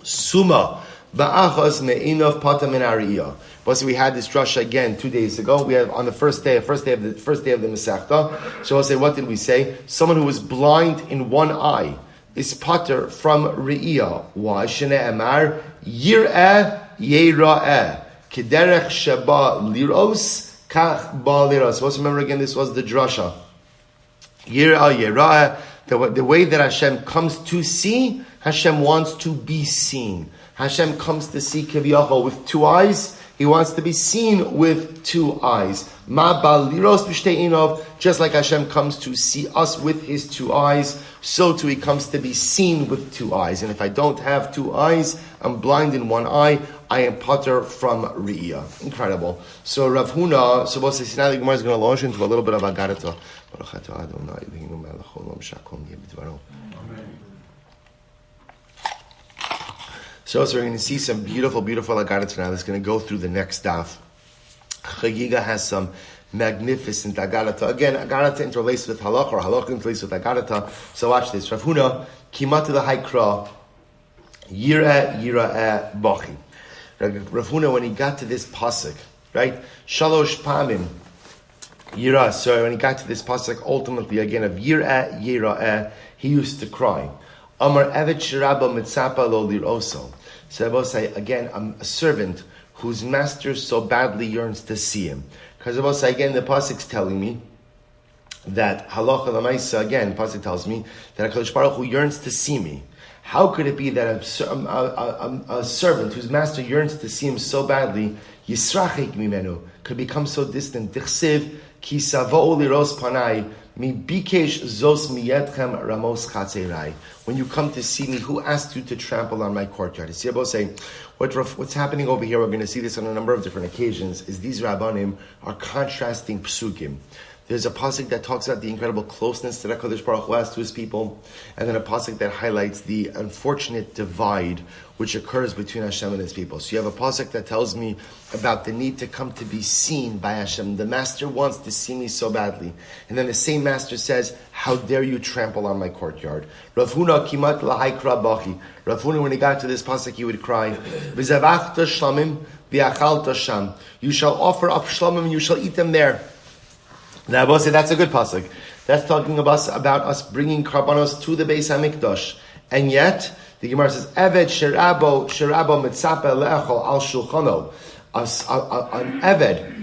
Speaker 1: Suma. Ba'achos me'inov pata min ariyah. But we had this drasha again 2 days ago. We had on the first day of the Masechta. So I'll say, what did we say? Someone who was blind in one eye is pater from re'iyah. Why? Shene emar yir'eh yera'eh kederech sheba liros kach ba liros. Let's remember again. This was the drasha. Yir'eh yera'eh. The way that Hashem comes to see, Hashem wants to be seen. Hashem comes to see Kiviyachol with two eyes. He wants to be seen with two eyes. Ma bal liros b'shtei, just like Hashem comes to see us with his two eyes, so too he comes to be seen with two eyes. And if I don't have two eyes, I'm blind in one eye, I am pater from Re'iyah. Incredible. So Rav Huna, so now the Gemara is going to launch into a little bit of Agarata. So we're going to see some beautiful Agarata now that's going to go through the next daf. Chagigah has some magnificent Agarata. Again, Agarata interlaced with Halach, or Halach interlaced with Agarata. So watch this. Rav Huna, Kimata the Haikra, Yira'eh Bachi. Rav Huna, when he got to this pasuk, right? Shalosh Pamim, Yira'eh. So when he got to this pasuk, ultimately again of Yira'eh, he used to cry. Amar Evet Shiraba Mitzapa Lo Liroso. So I will say again, I'm a servant whose master so badly yearns to see him. Because I will say again, the pasuk's telling me that halacha l'maisa, again, the pasuk tells me that HaKadosh Baruch Hu yearns to see me. How could it be that a servant whose master yearns to see him so badly, Yisrachik mimenu, could become so distant? Dichsiv ki savo liros panai. When you come to see me, who asked you to trample on my courtyard? You see, Abba saying, what's happening over here, we're going to see this on a number of different occasions, is these Rabbanim are contrasting psukim. There's a pasuk that talks about the incredible closeness that HaKadosh Baruch Hu has to his people, and then a pasuk that highlights the unfortunate divide which occurs between Hashem and his people. So you have a pasuk that tells me about the need to come to be seen by Hashem. The master wants to see me so badly. And then the same master says, how dare you trample on my courtyard? Rav Huna kimat lahaikra bachi. Rav Huna, when he got to this pasuk, he would cry, V'zavachta shlamim v'achalta sham. You shall offer up shlamim and you shall eat them there. Now, I will say that's a good pasuk. That's talking about us bringing karbanos to the Beis Hamikdash. And yet, the Gemara says, Eved sherabo mitzape le'echol al shulchano. An Eved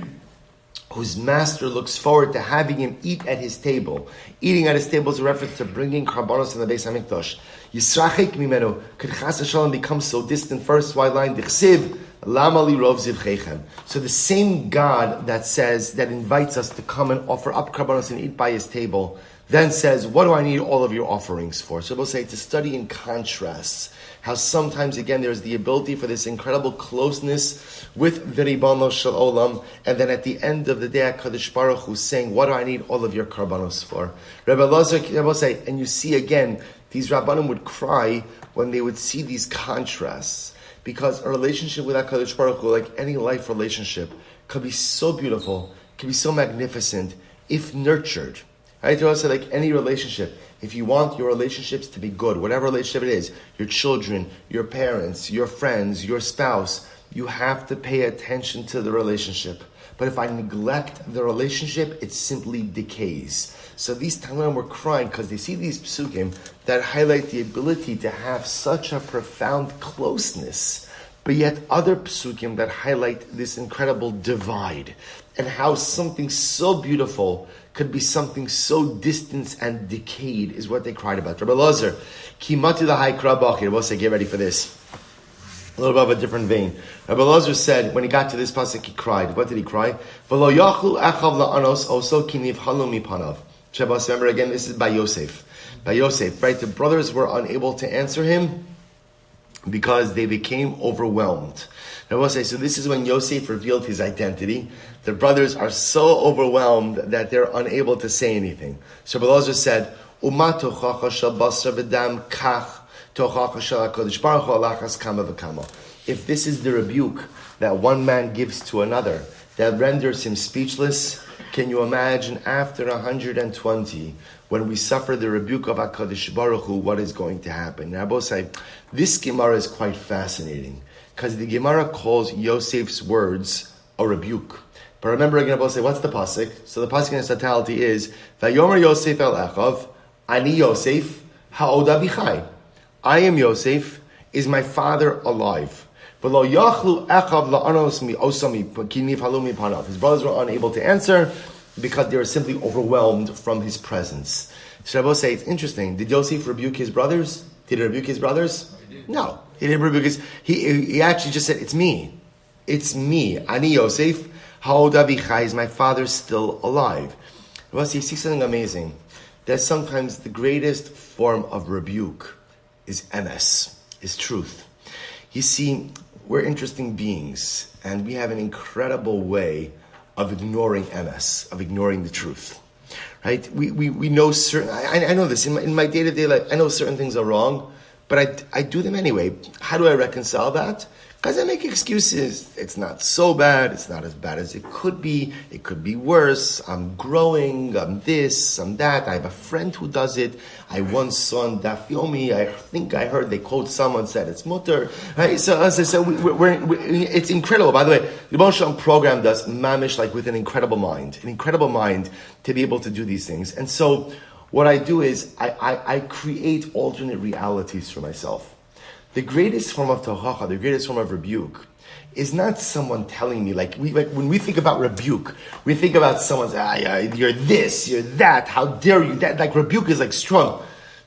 Speaker 1: whose master looks forward to having him eat at his table. Eating at his table is a reference to bringing karbanos in the Beis Hamikdash. Yisrachik mimenu, could chas v'shalom become so distant? First, why line? Dichsiv, lama li rov zivchechem. So the same God that says, that invites us to come and offer up karbanos and eat by his table, then says, what do I need all of your offerings for? So we'll say to study in contrasts, how sometimes, again, there's the ability for this incredible closeness with the Ribbono Shel Olam, and then at the end of the day, HaKadosh Baruch Hu saying, what do I need all of your karbanos for? Rebbe Elazar will say, and you see again, these Rabbanim would cry when they would see these contrasts, because a relationship with HaKadosh Baruch Hu, like any life relationship, could be so beautiful, could be so magnificent, if nurtured. Right? You also like any relationship. If you want your relationships to be good, whatever relationship it is, your children, your parents, your friends, your spouse, you have to pay attention to the relationship. But if I neglect the relationship, it simply decays. So these Talmudim were crying because they see these psukim that highlight the ability to have such a profound closeness, but yet other psukim that highlight this incredible divide, and how something so beautiful could be something so distant and decayed, is what they cried about. Rabbi Elazar, Kimati the high krabachir. We'll say, get ready for this. A little bit of a different vein. Rabbi Elazar said, when he got to this pasuk, he cried. What did he cry? V'lo yachlu echav la'anos oso ki nivhalu mipanav. Shabbos, remember again, this is by Yosef. By Yosef, right? The brothers were unable to answer him because they became overwhelmed. I will say, so this is when Yosef revealed his identity. The brothers are so overwhelmed that they're unable to say anything. So Elazar said, Uma tochacha shel basar v'dam kach tochacha shel HaKadosh Baruch Hu alachas kama v'kama. If this is the rebuke that one man gives to another, that renders him speechless, can you imagine after 120, when we suffer the rebuke of HaKadosh Baruch Hu, what is going to happen? Now, both say, this Gemara is quite fascinating, because the Gemara calls Yosef's words a rebuke. But remember again, I'll say, what's the pasuk? So the pasuk in its totality is, Vayomer Yosef el Echav, Ani Yosef, ha'od avichai. I am Yosef, is my father alive? V'lo yachlu Echav la'anos mi osami ki nivhalu mipanav. His brothers were unable to answer because they were simply overwhelmed from his presence. So I will say, it's interesting. Did Yosef rebuke his brothers? Did he rebuke his brothers? No, he didn't rebuke his. He actually just said, "It's me, it's me." Ani Yosef, ha'od avichai, is my father still alive? Well, see, you see something amazing. That sometimes the greatest form of rebuke is emes, is truth. You see, we're interesting beings, and we have an incredible way of ignoring emes, of ignoring the truth. Right? We know certain. I know this in my day-to-day life. I know certain things are wrong, but I do them anyway. How do I reconcile that? Because I make excuses. It's not so bad. It's not as bad as it could be. It could be worse. I'm growing. I'm this. I'm that. I have a friend who does it. I once saw on Daf Yomi, I think I heard they quote someone said it's mutter. Right? So it's incredible. By the way, the Rebbe Shalom programmed us mamish like with an incredible mind to be able to do these things. And so what I do is I create alternate realities for myself. The greatest form of tochacha, the greatest form of rebuke, is not someone telling me, like when we think about rebuke, we think about someone saying, you're this, you're that, how dare you, that, like rebuke is like strong.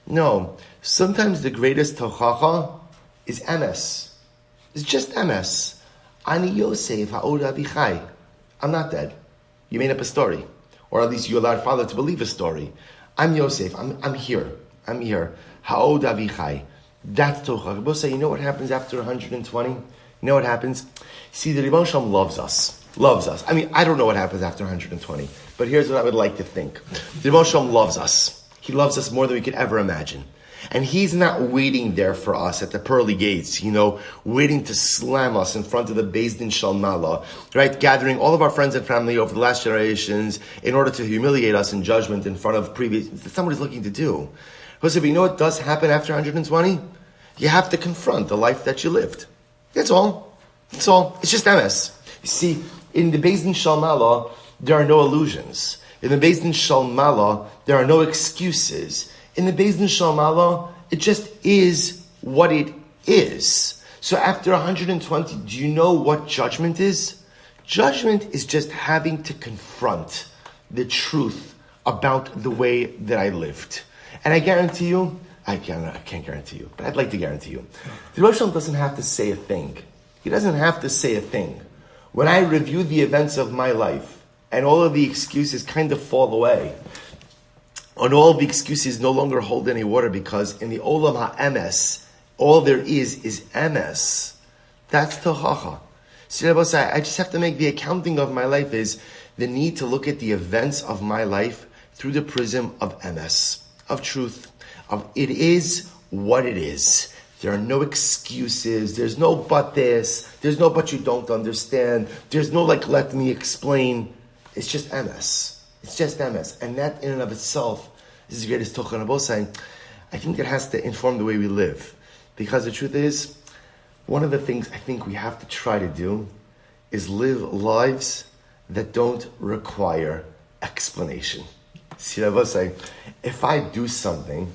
Speaker 1: No, sometimes the greatest tochacha is emes. It's just emes. Ani Yosef ha'od avichai. I'm not dead. You made up a story. Or at least you allowed father to believe a story. I'm Yosef, I'm here. Ha'od avichai. That's tochacha. Both say, you know what happens after 120? You know what happens? See, the Rebbe Shalom loves us. I mean, I don't know what happens after 120, but here's what I would like to think. The Rebbe Shalom loves us. He loves us more than we could ever imagine. And he's not waiting there for us at the pearly gates, waiting to slam us in front of the Beis Din Shel Mala, right? Gathering all of our friends and family over the last generations in order to humiliate us in judgment in front of previous. That's not what he's looking to do. But you know what does happen after 120? You have to confront the life that you lived. That's all. It's just emes. You see, in the Beis Din Shel Mala, there are no illusions. In the Beis Din Shel Mala, there are no excuses. In the Beis Din Shel Mala, it just is what it is. So after 120, do you know what judgment is? Judgment is just having to confront the truth about the way that I lived. And I guarantee you, I can't guarantee you, but I'd like to guarantee you. The Rosh Hashanah doesn't have to say a thing. He doesn't have to say a thing. When I review the events of my life, and all of the excuses kind of fall away, and all of the excuses no longer hold any water, because in the Olam HaEmes, all there is emes. That's Tochacha. So I just have to make the accounting of my life is the need to look at the events of my life through the prism of emes, of truth. It is what it is. There are no excuses. There's no but this. There's no but you don't understand. There's no let me explain. It's just emes. It's just emes. And that in and of itself is the greatest Tochacha. I think it has to inform the way we live. Because the truth is, one of the things I think we have to try to do is live lives that don't require explanation. See what I was saying? If I do something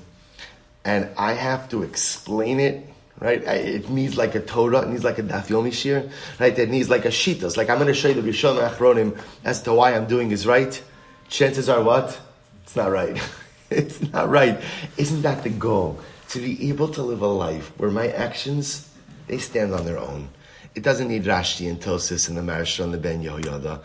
Speaker 1: and I have to explain it, right? It needs like a Torah, it needs like a Daf Yomi shir, right? It needs like a shitas. Like I'm going to show you the Rishon Achronim as to why I'm doing is right. Chances are what? It's not right. It's not right. Isn't that the goal? To be able to live a life where my actions, they stand on their own. It doesn't need Rashi and Tosis and the Maharsha and the Ben Yehoyada.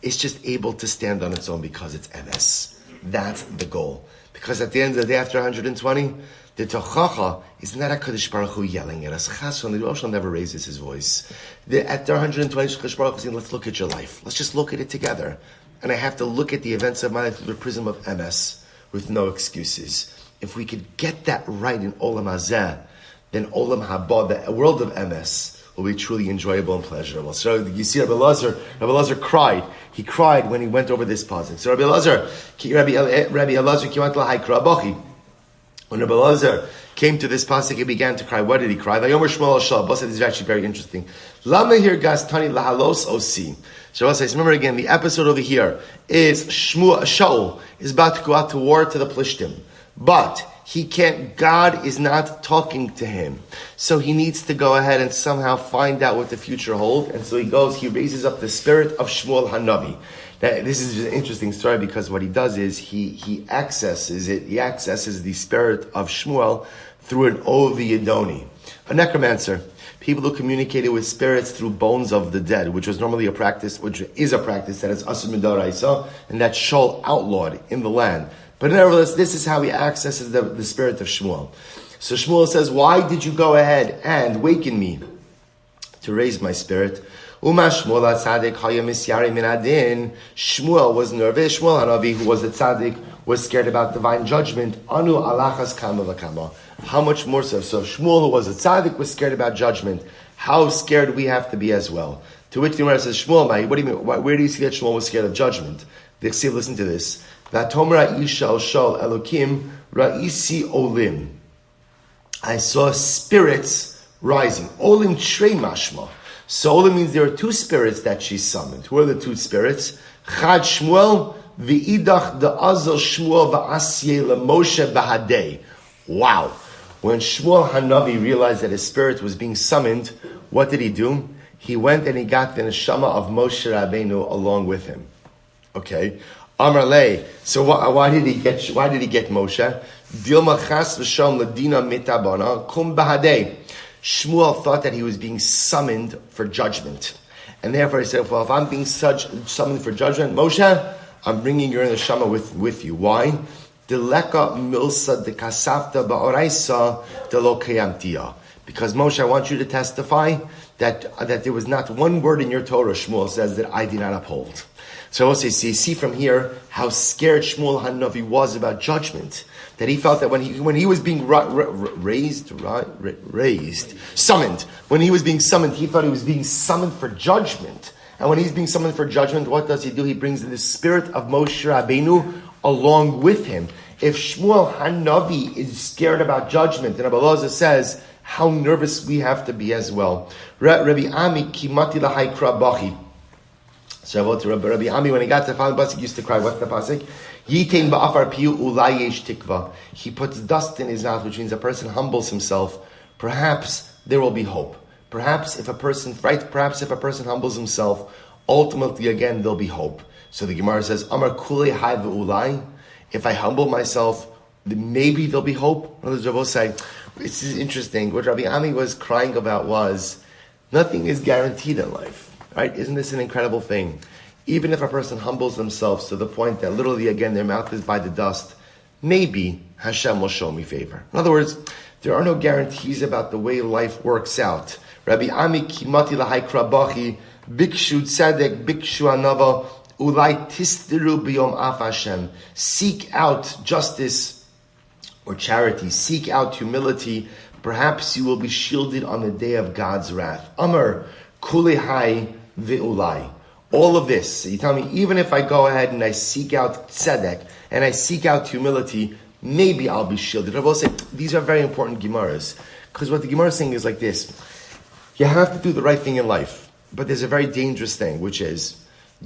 Speaker 1: It's just able to stand on its own because it's MS. That's the goal. Because at the end of the day, after 120, the Tochacha is not a Kadosh Baruch Hu yelling at us. Chasson, the Rosh never raises his voice. After 120, Kadosh Baruch Hu is saying, let's look at your life. Let's just look at it together. And I have to look at the events of my life through the prism of MS with no excuses. If we could get that right in Olam Hazeh, then Olam Haba, the world of MS, will be truly enjoyable and pleasurable. So you see Rabbi Elazar cried. He cried when he went over this pasuk. So Rabbi Elazar when Rabbi Elazar came to this pasuk, he began to cry. What did he cry? Vayomer Shmuel al Shal. This is actually very interesting. Lama here gastani lahalos osi. So I'll say, remember again, the episode over here is Shaul is about to go out to war to the Plishtim. But God is not talking to him. So he needs to go ahead and somehow find out what the future holds. And so he raises up the spirit of Shmuel Hanavi. Now, this is an interesting story because what he does is he accesses the spirit of Shmuel through an Ovi Yedoni, a necromancer. People who communicated with spirits through bones of the dead, which was normally a practice, which is a practice that is Asur Midaraisa, and that Shaul outlawed in the land. But nevertheless, this is how he accesses the spirit of Shmuel. So Shmuel says, why did you go ahead and waken me to raise my spirit? Shmuel was nervous. Shmuel Hanavi, who was a tzaddik, was scared about divine judgment. Anu alachas kama v'kama. How much more so? So Shmuel, who was a tzaddik, was scared about judgment. How scared we have to be as well? To which the Gemara says, Shmuel, what do you mean? Where do you see that Shmuel was scared of judgment? The Ksiv, listen to this. V'atomra isha shal elokim ra'isi olim. I saw spirits rising. Olim trei mashma. So olim means there are two spirits that she summoned. Who are the two spirits? Chad Shmuel v'idach da'azal Shmuel v'asye leMoshe b'hadei. Wow. When Shmuel Hanavi realized that his spirit was being summoned, what did he do? He went and he got the neshama of Moshe Rabbeinu along with him. Okay. Amar lei. So why did he get Moshe? Dilma chas v'sham ladina mitabana kum b'hadei. Shmuel thought that he was being summoned for judgment. And therefore he said, well, if I'm being summoned for judgment, Moshe, I'm bringing your neshama with you. Why? Deleka milsa de kasafta ba'oraisa de lo kayamtia. Because Moshe, I want you to testify that there was not one word in your Torah, Shmuel says, that I did not uphold. So also you see from here how scared Shmuel Hanavi was about judgment. That he felt that when he was being summoned, when he was being summoned, he thought he was being summoned for judgment. And when he's being summoned for judgment, what does he do? He brings the spirit of Moshe Rabbeinu along with him. If Shmuel Hanavi is scared about judgment, and Rabbi Elazar says how nervous we have to be as well. Rabbi Ami kimati lahai krabachi. So I wrote to Rabbi Ami, when he got to the following pasuk, he used to cry. What's the pasuk? Yitain ba'afar piu ulai yesh tikva. He puts dust in his mouth, which means a person humbles himself. Perhaps there will be hope. Perhaps if a person humbles himself, ultimately again there'll be hope. So the Gemara says, Amar kulei hai ve'ulai. If I humble myself, maybe there'll be hope. Others will say, this is interesting. What Rabbi Ami was crying about was, nothing is guaranteed in life. Right? Isn't this an incredible thing? Even if a person humbles themselves to the point that literally again their mouth is by the dust, maybe Hashem will show me favor. In other words, there are no guarantees about the way life works out. Rabbi Ami kimati lahai krabachi bikshu tzedek bikshu anava ulai tistiru biyom af Hashem. Seek out justice or charity. Seek out humility. Perhaps you will be shielded on the day of God's wrath. Amar kulehai ve'ulai. All of this, so you tell me, even if I go ahead and I seek out tzedek and I seek out humility, maybe I'll be shielded. I will say, these are very important Gemaras, because what the Gemara is saying is like this: you have to do the right thing in life, but there's a very dangerous thing, which is,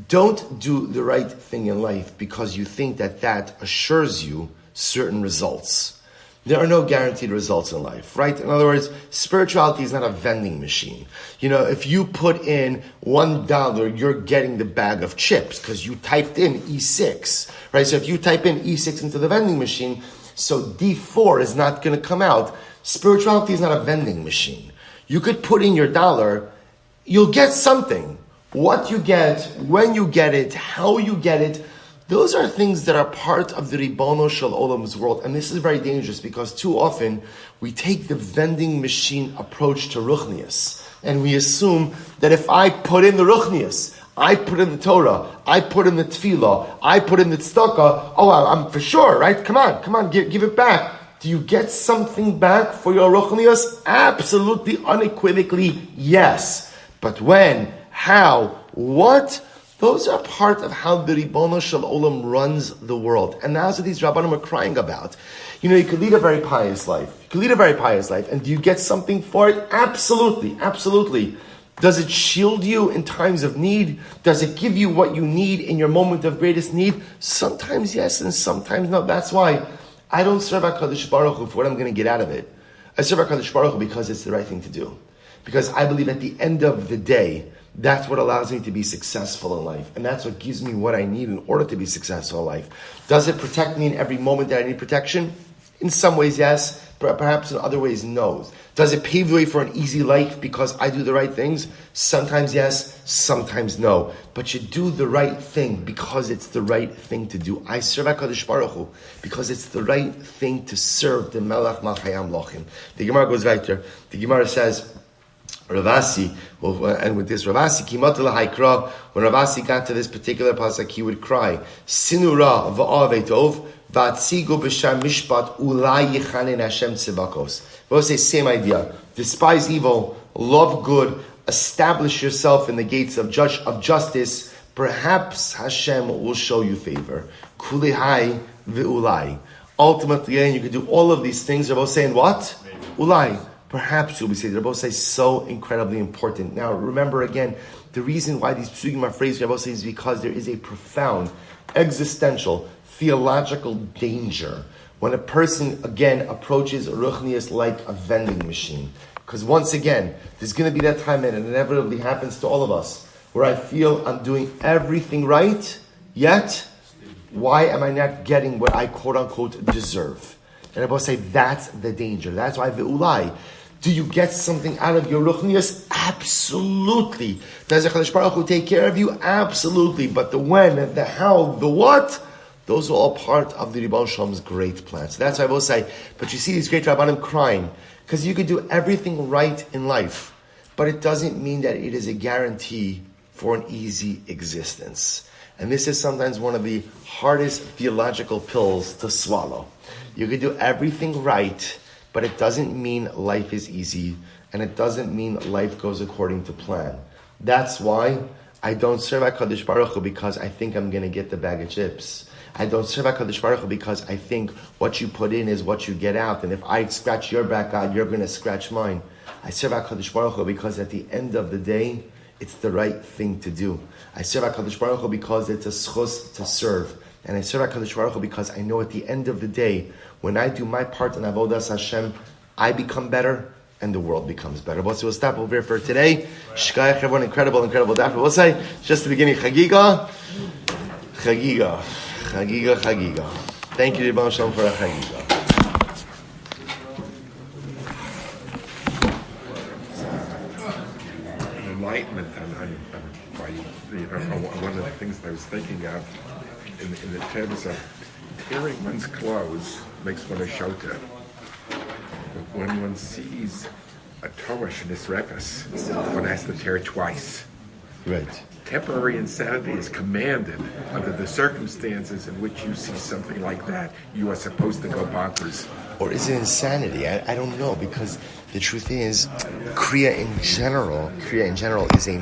Speaker 1: don't do the right thing in life because you think that assures you certain results. There are no guaranteed results in life, right? In other words, spirituality is not a vending machine. If you put in $1, you're getting the bag of chips because you typed in E6, right? So if you type in E6 into the vending machine, so D4 is not going to come out. Spirituality is not a vending machine. You could put in your dollar, you'll get something. What you get, when you get it, how you get it, those are things that are part of the Ribono Shel Olam's world. And this is very dangerous because too often we take the vending machine approach to Ruchnius. And we assume that if I put in the Ruchnius, I put in the Torah, I put in the Tefillah, I put in the Tzedakah, I'm for sure, right? Come on, give it back. Do you get something back for your Ruchnius? Absolutely, unequivocally, yes. But when, how, what? Those are part of how the Ribono Shel Olam runs the world. And that's what these Rabbanim are crying about. You could lead a very pious life. And do you get something for it? Absolutely. Does it shield you in times of need? Does it give you what you need in your moment of greatest need? Sometimes yes, and sometimes no. That's why I don't serve HaKadosh Baruch Hu for what I'm going to get out of it. I serve HaKadosh Baruch Hu because it's the right thing to do. Because I believe at the end of the day, that's what allows me to be successful in life. And that's what gives me what I need in order to be successful in life. Does it protect me in every moment that I need protection? In some ways, yes. But perhaps in other ways, no. Does it pave the way for an easy life because I do the right things? Sometimes yes, sometimes no. But you do the right thing because it's the right thing to do. I serve HaKadosh Baruch Hu because it's the right thing to serve the Melech Malchayam Lochim. The Gemara goes right there. The Gemara says, Ravasi, and with this Ravasi, when Ravasi got to this particular pasuk, he would cry, Sinura va'avetov, v'atzigu b'sham mishpat, ulai yichanin Hashem tzivakos. We'll say same idea. Despise evil, love good, establish yourself in the gates of justice, perhaps Hashem will show you favor. Kulihai v'ulai. Ultimately, and you can do all of these things. They're both saying what? Ulai. Perhaps you'll be saved. They're both so incredibly important. Now, remember again, the reason why these psukim are phrased is because there is a profound, existential, theological danger when a person, again, approaches Ruchnius like a vending machine. Because once again, there's going to be that time, and it inevitably happens to all of us, where I feel I'm doing everything right, yet, why am I not getting what I quote-unquote deserve? And I both say that's the danger. That's why ve'ulai. Do you get something out of your ruchnius? Absolutely. Does HaKadosh Baruch Hu take care of you? Absolutely. But the when, the how, the what, those are all part of the Ribono Shel Olam's great plan. So that's why I will say, but you see these great Rabbanim crying, because you could do everything right in life, but it doesn't mean that it is a guarantee for an easy existence. And this is sometimes one of the hardest theological pills to swallow. You could do everything right, but it doesn't mean life is easy, and it doesn't mean life goes according to plan. That's why I don't serve HaKadosh Baruch Hu because I think I'm going to get the bag of chips. I don't serve HaKadosh Baruch Hu because I think what you put in is what you get out, and if I scratch your back out, you're going to scratch mine. I serve HaKadosh Baruch Hu because at the end of the day, it's the right thing to do. I serve HaKadosh Baruch Hu because it's a schos to serve. And I serve HaKadosh Baruch Hu because I know at the end of the day, when I do my part in Avodas Hashem, I become better and the world becomes better. But we'll stop over here for today. Shkayach, everyone, incredible daf. We'll say, just the beginning, Chagigah. Thank you, Rebbe Shalom, for a Chagigah.
Speaker 2: Enlightenment, one of the things I was thinking of in the terms of tearing one's clothes makes one a shota. But when one sees a Torah Shnis one has to tear it twice.
Speaker 1: Right.
Speaker 2: Temporary insanity is commanded under the circumstances in which you see something like that. You are supposed to go bonkers.
Speaker 1: Or is it insanity? I don't know, because the truth is, Kriya in general is a